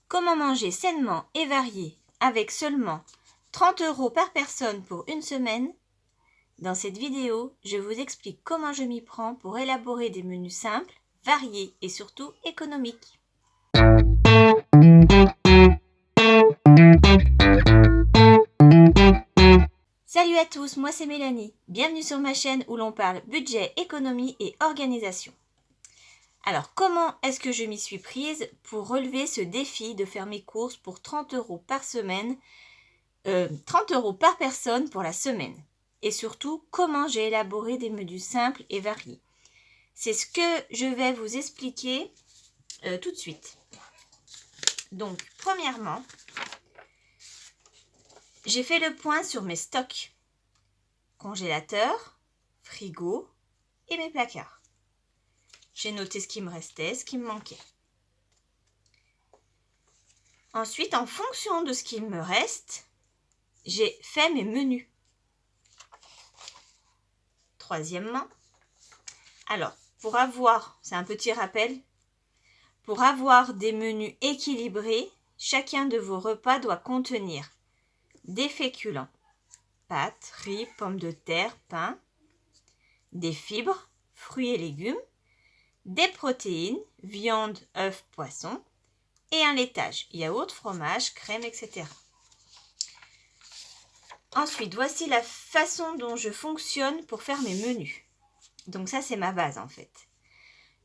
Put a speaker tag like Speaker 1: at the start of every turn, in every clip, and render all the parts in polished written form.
Speaker 1: Comment manger sainement et varié avec seulement 30 € par personne pour une semaine? Dans cette vidéo, je vous explique comment je m'y prends pour élaborer des menus simples, variés et surtout économiques. Salut à tous, moi c'est Mélanie. Bienvenue sur ma chaîne où l'on parle budget, économie et organisation. Alors, comment est-ce que je m'y suis prise pour relever ce défi de faire mes courses pour 30 € par semaine, 30 € par personne pour la semaine? Et surtout, comment j'ai élaboré des menus simples et variés? C'est ce que je vais vous expliquer tout de suite. Donc, premièrement, j'ai fait le point sur mes stocks, congélateur, frigo et mes placards. J'ai noté ce qui me restait, ce qui me manquait. Ensuite, en fonction de ce qu'il me reste, j'ai fait mes menus. Troisièmement, alors, c'est un petit rappel, pour avoir des menus équilibrés, chacun de vos repas doit contenir des féculents, pâtes, riz, pommes de terre, pain, des fibres, fruits et légumes, des protéines, viande, œufs, poissons, et un laitage, yaourt, fromage, crème, etc. Ensuite, voici la façon dont je fonctionne pour faire mes menus. Donc ça, c'est ma base en fait.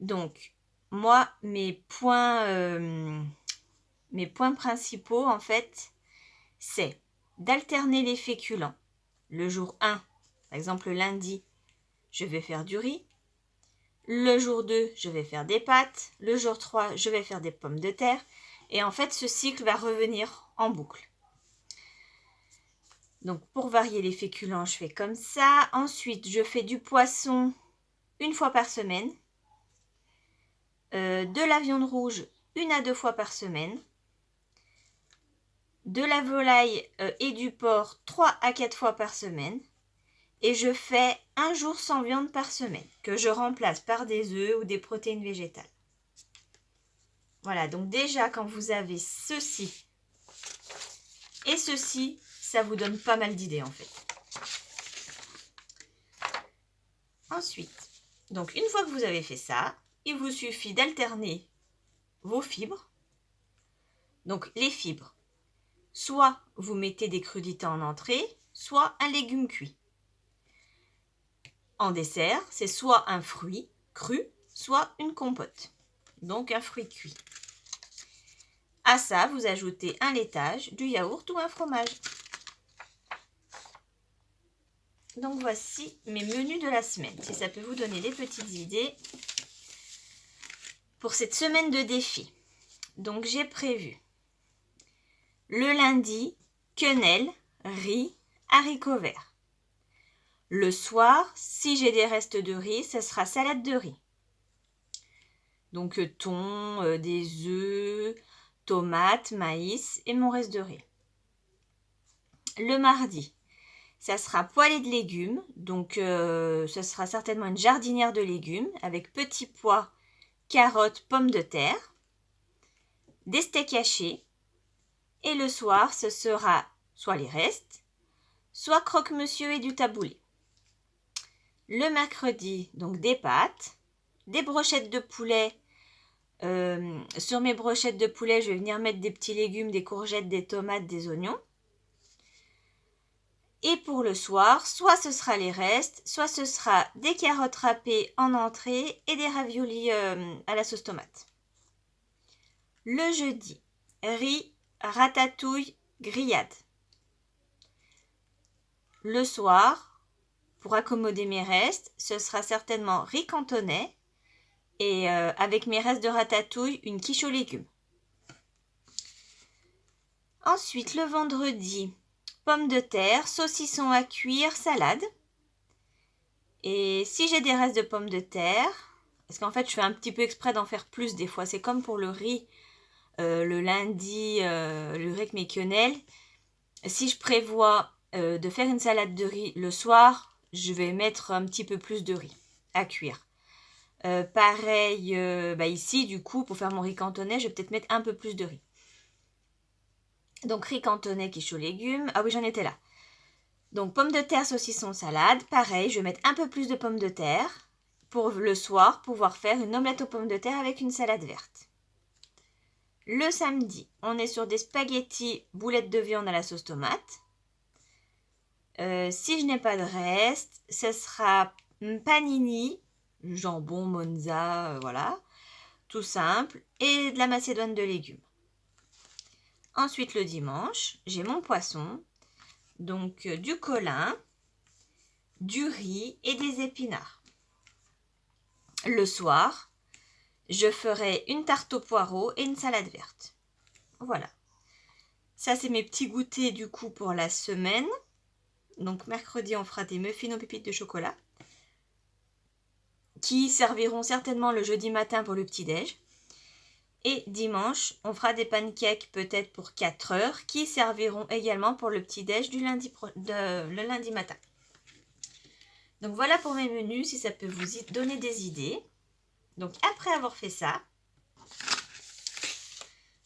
Speaker 1: Donc, moi, mes points principaux en fait, c'est d'alterner les féculents. Le jour 1, par exemple le lundi, je vais faire du riz. Le jour 2, je vais faire des pâtes. Le jour 3, je vais faire des pommes de terre. Et en fait, ce cycle va revenir en boucle. Donc, pour varier les féculents, je fais comme ça. Ensuite, je fais du poisson une fois par semaine. De la viande rouge 1 à 2 fois par semaine. De la volaille et du porc 3 à 4 fois par semaine. Et je fais un jour sans viande par semaine, que je remplace par des œufs ou des protéines végétales. Voilà, donc déjà quand vous avez ceci et ceci, ça vous donne pas mal d'idées en fait. Ensuite, donc une fois que vous avez fait ça, il vous suffit d'alterner vos fibres. Donc les fibres, soit vous mettez des crudités en entrée, soit un légume cuit. En dessert, c'est soit un fruit cru, soit une compote, donc un fruit cuit. À ça, vous ajoutez un laitage, du yaourt ou un fromage. Donc voici mes menus de la semaine, si ça peut vous donner des petites idées pour cette semaine de défi. Donc j'ai prévu le lundi, quenelle, riz, haricots verts. Le soir, si j'ai des restes de riz, ça sera salade de riz. Donc thon, des œufs, tomates, maïs et mon reste de riz. Le mardi, ça sera poêlée de légumes, donc ça sera certainement une jardinière de légumes avec petits pois, carottes, pommes de terre, des steaks hachés. Et le soir, ce sera soit les restes, soit croque-monsieur et du taboulé. Le mercredi, donc des pâtes, des brochettes de poulet. Sur mes brochettes de poulet, je vais venir mettre des petits légumes, des courgettes, des tomates, des oignons. Et pour le soir, soit ce sera les restes, soit ce sera des carottes râpées en entrée et des raviolis à la sauce tomate. Le jeudi, riz, ratatouille, grillade. Le soir, pour accommoder mes restes, ce sera certainement riz cantonais et avec mes restes de ratatouille, une quiche aux légumes. Ensuite, le vendredi, pommes de terre, saucisson à cuire, salade. Et si j'ai des restes de pommes de terre, parce qu'en fait je fais un petit peu exprès d'en faire plus des fois, c'est comme pour le riz, le lundi, le riz avec mes quenelles. Si je prévois de faire une salade de riz le soir, je vais mettre un petit peu plus de riz à cuire. Pareil, ici du coup pour faire mon riz cantonais, je vais peut-être mettre un peu plus de riz. Donc riz cantonais, quiche aux légumes. Ah oui, j'en étais là. Donc pommes de terre, saucisson, salade. Pareil, je vais mettre un peu plus de pommes de terre pour le soir pouvoir faire une omelette aux pommes de terre avec une salade verte. Le samedi, on est sur des spaghettis boulettes de viande à la sauce tomate. Si je n'ai pas de reste, ce sera panini, jambon, mozza, voilà, tout simple, et de la macédoine de légumes. Ensuite, le dimanche, j'ai mon poisson, donc du colin, du riz et des épinards. Le soir, je ferai une tarte aux poireaux et une salade verte. Voilà. Ça, c'est mes petits goûters du coup pour la semaine. Donc mercredi, on fera des muffins aux pépites de chocolat qui serviront certainement le jeudi matin pour le petit-déj. Et dimanche, on fera des pancakes peut-être pour 4 heures qui serviront également pour le petit-déj du le lundi matin. Donc voilà pour mes menus, si ça peut vous donner des idées. Donc après avoir fait ça,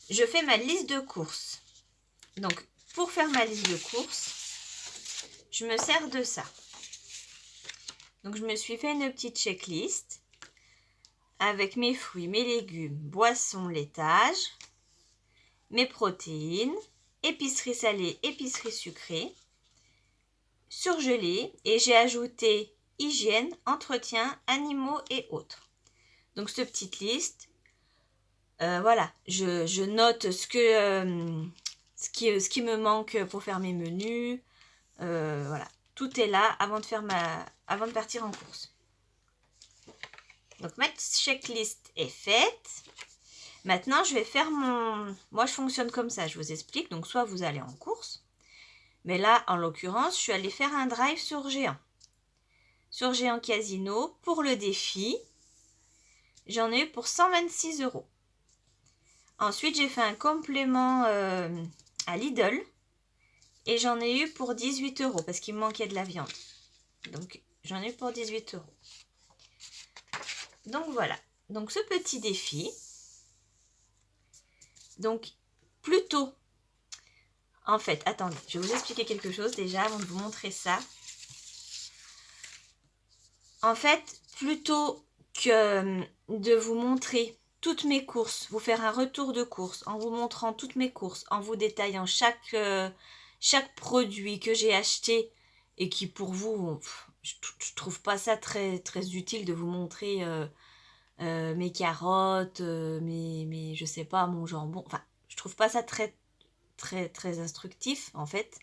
Speaker 1: je fais ma liste de courses. Donc pour faire ma liste de courses, je me sers de ça. Donc je me suis fait une petite checklist avec mes fruits, mes légumes, boissons, laitage, mes protéines, épicerie salée, épicerie sucrée, surgelé, et j'ai ajouté hygiène, entretien, animaux et autres. Donc cette petite liste, voilà, je note ce qui me manque pour faire mes menus, voilà, tout est là avant de partir en course. Donc ma checklist est faite. Maintenant, je vais faire moi, je fonctionne comme ça, je vous explique. Donc, soit vous allez en course. Mais là, en l'occurrence, je suis allée faire un drive sur Géant. Sur Géant Casino, pour le défi, j'en ai eu pour 126 €. Ensuite, j'ai fait un complément à Lidl. Et j'en ai eu pour 18 € parce qu'il me manquait de la viande. Donc, j'en ai eu pour 18 €. Donc, voilà. Donc, ce petit défi. Donc, plutôt, en fait, attendez, je vais vous expliquer quelque chose déjà avant de vous montrer ça. En fait, plutôt que de vous montrer toutes mes courses, vous faire un retour de course en vous montrant toutes mes courses, en vous détaillant chaque produit que j'ai acheté et qui pour vous, je trouve pas ça très, très utile de vous montrer mes carottes, je sais pas, mon jambon. Enfin, je trouve pas ça très, très, très instructif en fait.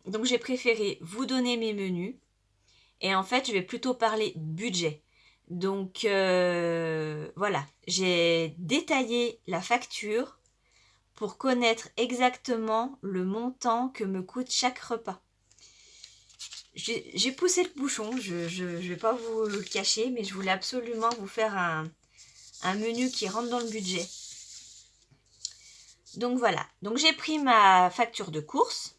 Speaker 1: Donc j'ai préféré vous donner mes menus. Et en fait, je vais plutôt parler budget. Donc voilà, j'ai détaillé la facture pour connaître exactement le montant que me coûte chaque repas. J'ai poussé le bouchon, je ne vais pas vous le cacher, mais je voulais absolument vous faire un menu qui rentre dans le budget. Donc voilà, donc j'ai pris ma facture de course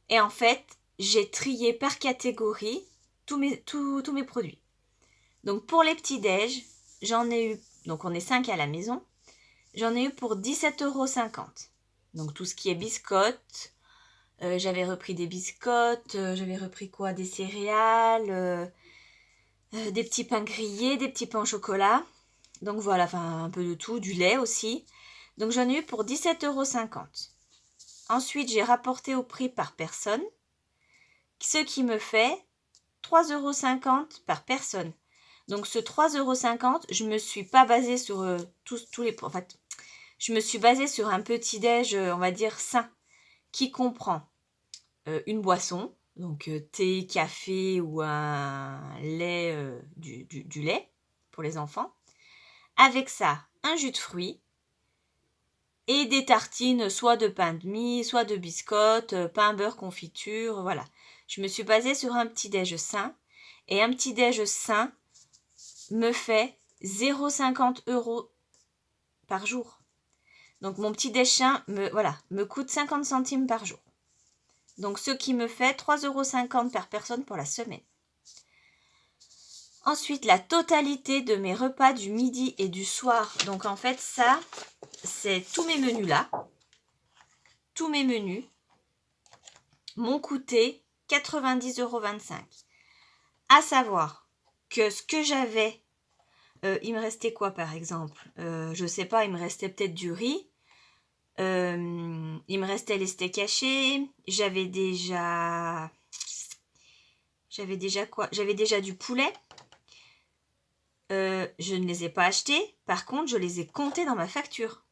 Speaker 1: et en fait, j'ai trié par catégorie tous mes produits. Donc pour les petits déj, j'en ai eu, donc on est 5 à la maison, j'en ai eu pour 17,50 €. Donc tout ce qui est biscottes, j'avais repris des biscottes, j'avais repris quoi? Des céréales, des petits pains grillés, des petits pains au chocolat. Donc voilà, enfin un peu de tout, du lait aussi. Donc j'en ai eu pour 17,50 €. Ensuite, j'ai rapporté au prix par personne, ce qui me fait 3,50 € par personne. Donc ce 3,50 €, je me suis pas basée sur tous les... En fait, je me suis basée sur un petit déj, on va dire, sain, qui comprend une boisson, donc thé, café ou un lait, du lait pour les enfants. Avec ça, un jus de fruits et des tartines, soit de pain de mie, soit de biscottes, pain, beurre, confiture, voilà. Je me suis basée sur un petit déj sain. Et un petit déj sain me fait 0,50 € par jour. Donc mon petit déj sain me coûte 50 centimes par jour. Donc ce qui me fait 3,50 € par personne pour la semaine. Ensuite, la totalité de mes repas du midi et du soir. Donc en fait, ça, c'est tous mes menus là. tous mes menus m'ont coûté 90,25 €. À savoir que ce que j'avais, il me restait quoi par exemple? Je sais pas, il me restait peut-être du riz, il me restait les steaks hachés, j'avais déjà quoi? J'avais déjà du poulet. Je ne les ai pas achetés, par contre je les ai comptés dans ma facture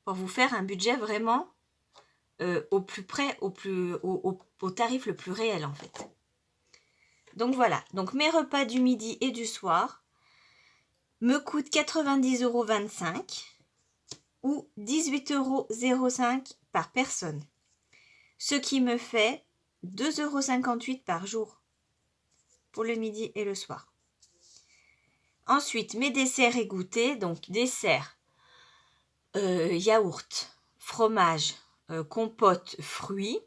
Speaker 1: pour vous faire un budget vraiment au plus près, au tarif le plus réel en fait. Donc voilà, donc mes repas du midi et du soir me coûtent 90,25 € ou 18,05 € par personne. Ce qui me fait 2,58 € par jour pour le midi et le soir. Ensuite, mes desserts et goûters, donc dessert, yaourt, fromage, compote, fruits.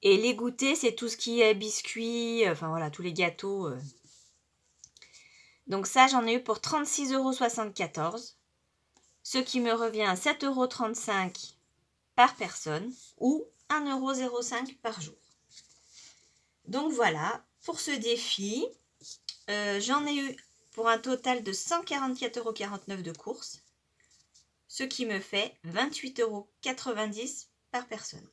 Speaker 1: Et les goûters, c'est tout ce qui est biscuits, enfin voilà, tous les gâteaux. Donc ça, j'en ai eu pour 36,74 €, ce qui me revient à 7,35 € par personne ou 1,05 € par jour. Donc voilà, pour ce défi, j'en ai eu pour un total de 144,49 € de courses, ce qui me fait 28,90 € par personne.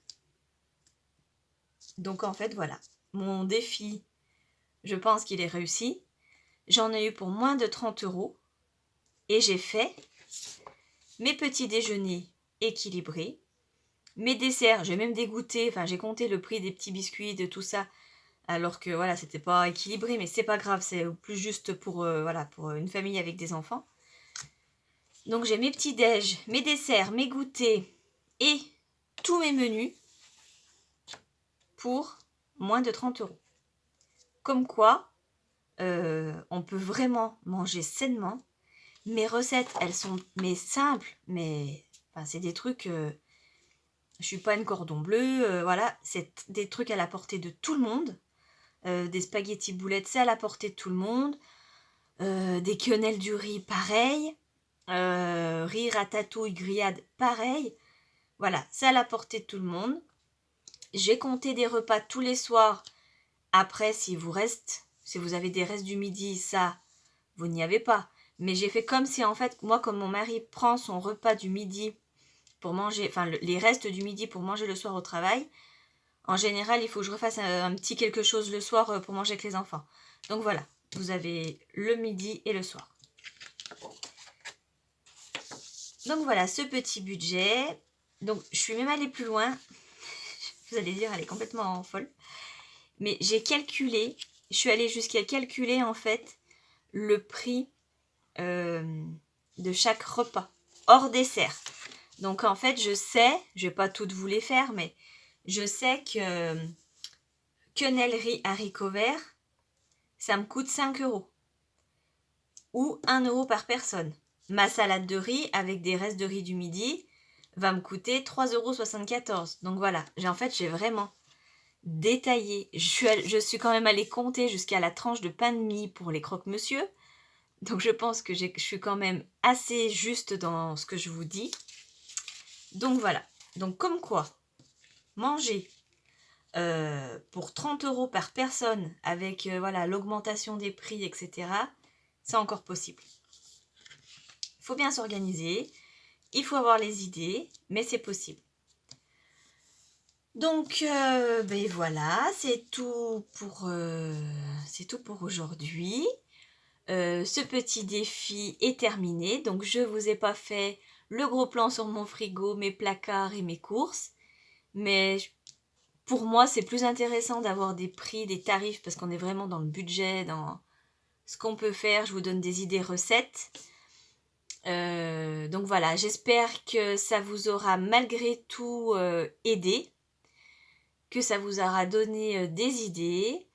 Speaker 1: Donc en fait, voilà, mon défi, je pense qu'il est réussi. J'en ai eu pour moins de 30 € et j'ai fait mes petits déjeuners équilibrés, mes desserts, j'ai même dégoûté, enfin j'ai compté le prix des petits biscuits, de tout ça, alors que voilà, c'était pas équilibré, mais c'est pas grave, c'est plus juste pour, voilà, pour une famille avec des enfants. Donc j'ai mes petits déj, mes desserts, mes goûters et tous mes menus pour moins de 30 €. Comme quoi, on peut vraiment manger sainement. Mes recettes, elles sont simples, mais enfin, c'est des trucs... je suis pas une cordon bleu, voilà, c'est des trucs à la portée de tout le monde. Des spaghettis boulettes, c'est à la portée de tout le monde. Des quenelles du riz, pareil. Riz, ratatouille, grillade, pareil. Voilà, c'est à la portée de tout le monde. J'ai compté des repas tous les soirs. Après, si vous avez des restes du midi, ça, vous n'y avez pas. Mais j'ai fait comme si, en fait, moi, comme mon mari prend son repas du midi pour manger, enfin, les restes du midi pour manger le soir au travail, en général, il faut que je refasse un petit quelque chose le soir pour manger avec les enfants. Donc voilà, vous avez le midi et le soir. Donc voilà, ce petit budget. Donc, je suis même allée plus loin. Vous allez dire, elle est complètement folle. Mais j'ai calculé, je suis allée jusqu'à calculer en fait le prix de chaque repas, hors dessert. Donc en fait, je sais, je vais pas toutes vous les faire, mais je sais que quenelle riz haricots verts, ça me coûte 5 € ou 1 € par personne. Ma salade de riz avec des restes de riz du midi va me coûter 3,74 €. Donc voilà, j'ai vraiment détaillé. Je suis quand même allée compter jusqu'à la tranche de pain de mie pour les croque-monsieur. Donc je pense que je suis quand même assez juste dans ce que je vous dis. Donc voilà. Donc comme quoi, manger pour 30 € par personne avec voilà, l'augmentation des prix, etc., c'est encore possible. Il faut bien s'organiser, il faut avoir les idées, mais c'est possible. Donc, ben voilà, c'est tout pour aujourd'hui. Ce petit défi est terminé. Donc, je ne vous ai pas fait le gros plan sur mon frigo, mes placards et mes courses. Mais pour moi, c'est plus intéressant d'avoir des prix, des tarifs, parce qu'on est vraiment dans le budget, dans ce qu'on peut faire. Je vous donne des idées recettes. Donc voilà, j'espère que ça vous aura malgré tout aidé, que ça vous aura donné des idées.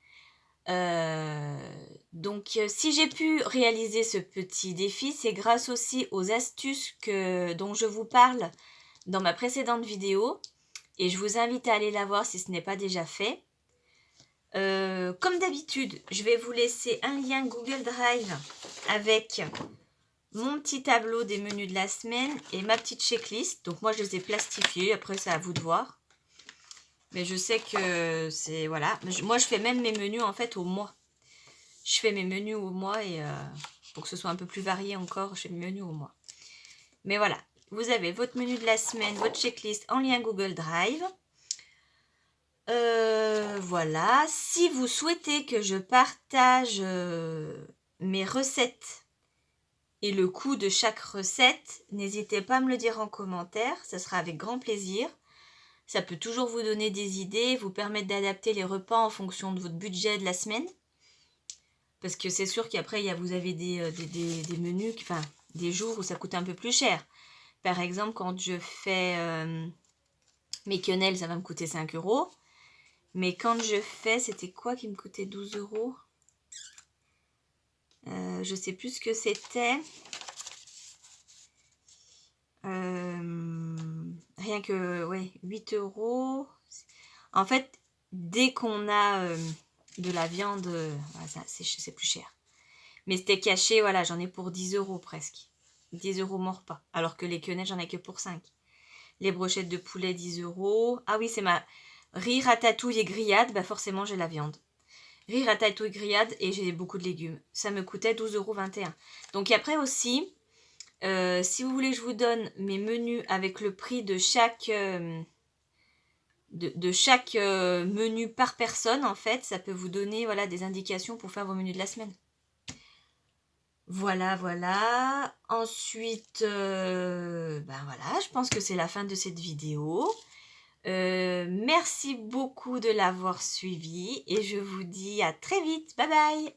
Speaker 1: Donc si j'ai pu réaliser ce petit défi, c'est grâce aussi aux astuces dont je vous parle dans ma précédente vidéo. Et je vous invite à aller la voir si ce n'est pas déjà fait. Comme d'habitude, je vais vous laisser un lien Google Drive avec mon petit tableau des menus de la semaine et ma petite checklist. Donc moi je les ai plastifiés, après c'est à vous de voir. Mais je sais que c'est... Voilà. Moi, je fais même mes menus, en fait, au mois. Je fais mes menus au mois et pour que ce soit un peu plus varié encore, je fais mes menus au mois. Mais voilà. Vous avez votre menu de la semaine, votre checklist en lien Google Drive. Voilà. Si vous souhaitez que je partage mes recettes et le coût de chaque recette, n'hésitez pas à me le dire en commentaire. Ça sera avec grand plaisir. Ça peut toujours vous donner des idées, vous permettre d'adapter les repas en fonction de votre budget de la semaine. Parce que c'est sûr qu'après, vous avez des menus, enfin, des jours où ça coûte un peu plus cher. Par exemple, quand je fais mes quenelles, ça va me coûter 5 €. Mais quand je fais, c'était quoi qui me coûtait 12 €? Je sais plus ce que c'était. Rien que, ouais, 8 €. En fait, dès qu'on a de la viande, c'est plus cher. Mais c'était caché, voilà, j'en ai pour 10 € presque. 10 € mon repas. Alors que les quenelles, j'en ai que pour 5. Les brochettes de poulet, 10 €. Ah oui, c'est ma riz, ratatouille et grillade. Bah forcément, j'ai la viande. Riz, ratatouille, grillade et j'ai beaucoup de légumes. Ça me coûtait 12,21 €. Donc après aussi, si vous voulez que je vous donne mes menus avec le prix de chaque... de chaque menu par personne, en fait, ça peut vous donner voilà, des indications pour faire vos menus de la semaine. Voilà, voilà. Ensuite, ben voilà, je pense que c'est la fin de cette vidéo. Merci beaucoup de l'avoir suivi et je vous dis à très vite. Bye bye!